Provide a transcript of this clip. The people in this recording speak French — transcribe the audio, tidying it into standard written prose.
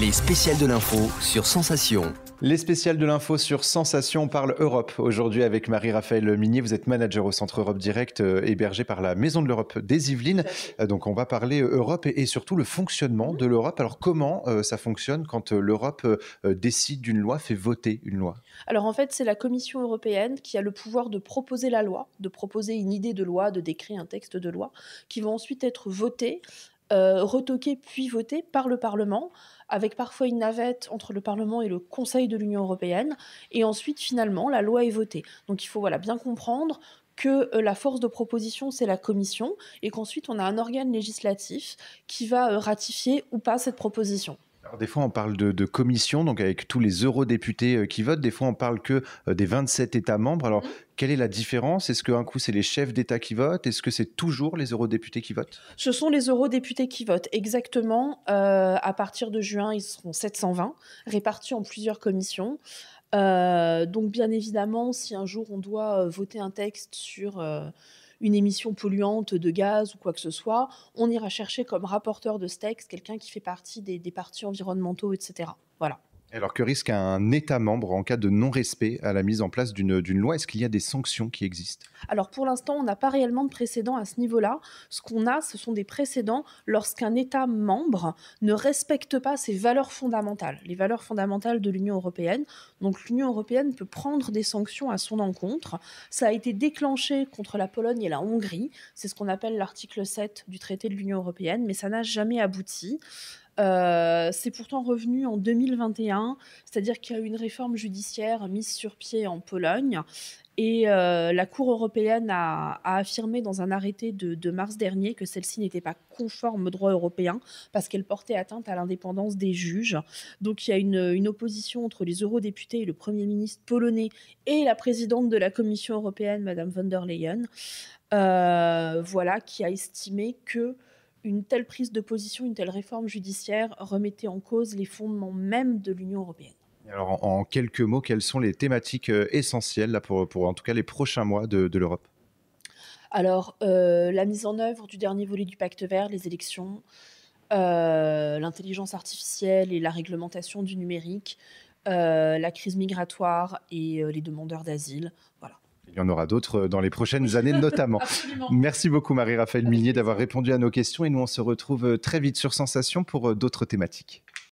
Les spéciales de l'info sur Sensation. Les spéciales de l'info sur Sensation, on parle Europe. Aujourd'hui avec Marie-Raphaëlle Minier, vous êtes manager au Centre Europe Direct, hébergé par la Maison de l'Europe des Yvelines. Donc on va parler Europe et surtout le fonctionnement de l'Europe. Alors comment ça fonctionne quand l'Europe décide d'une loi, fait voter une loi? Alors en fait, c'est la Commission européenne qui a le pouvoir de proposer la loi, de proposer une idée de loi, de décret, un texte de loi, qui va ensuite être voté, retoqué puis voté par le Parlement, avec parfois une navette entre le Parlement et le Conseil de l'Union européenne. Et ensuite, finalement, la loi est votée. Donc il faut bien comprendre que la force de proposition, c'est la Commission, et qu'ensuite on a un organe législatif qui va ratifier ou pas cette proposition. Alors des fois, on parle de commission, donc avec tous les eurodéputés qui votent. Des fois, on parle que des 27 États membres. Alors, quelle est la différence? Est-ce qu'un coup, c'est les chefs d'État qui votent? Est-ce que c'est toujours les eurodéputés qui votent? Ce sont les eurodéputés qui votent, exactement. À partir de juin, ils seront 720, répartis en plusieurs commissions. Donc bien évidemment, si un jour on doit voter un texte sur une émission polluante de gaz ou quoi que ce soit, on ira chercher comme rapporteur de ce texte quelqu'un qui fait partie des partis environnementaux, etc. Voilà. Alors, que risque un État membre en cas de non-respect à la mise en place d'une loi? Est-ce qu'il y a des sanctions qui existent? Alors pour l'instant, on n'a pas réellement de précédent à ce niveau-là. Ce qu'on a, ce sont des précédents lorsqu'un État membre ne respecte pas ses valeurs fondamentales, les valeurs fondamentales de l'Union européenne. Donc l'Union européenne peut prendre des sanctions à son encontre. Ça a été déclenché contre la Pologne et la Hongrie. C'est ce qu'on appelle l'article 7 du traité de l'Union européenne, mais ça n'a jamais abouti. C'est pourtant revenu en 2021, c'est-à-dire qu'il y a eu une réforme judiciaire mise sur pied en Pologne, et la Cour européenne a affirmé dans un arrêté de mars dernier que celle-ci n'était pas conforme au droit européen parce qu'elle portait atteinte à l'indépendance des juges. Donc il y a une opposition entre les eurodéputés et le Premier ministre polonais et la présidente de la Commission européenne, Madame von der Leyen, qui a estimé que une telle prise de position, une telle réforme judiciaire remettait en cause les fondements même de l'Union européenne. Alors, en quelques mots, quelles sont les thématiques essentielles là, pour en tout cas les prochains mois de l'Europe? Alors, la mise en œuvre du dernier volet du pacte vert, les élections, l'intelligence artificielle et la réglementation du numérique, la crise migratoire et les demandeurs d'asile. Voilà. Il y en aura d'autres dans les prochaines années notamment. Absolument. Merci beaucoup Marie-Raphaëlle Minier d'avoir répondu à nos questions et nous on se retrouve très vite sur Sensation pour d'autres thématiques.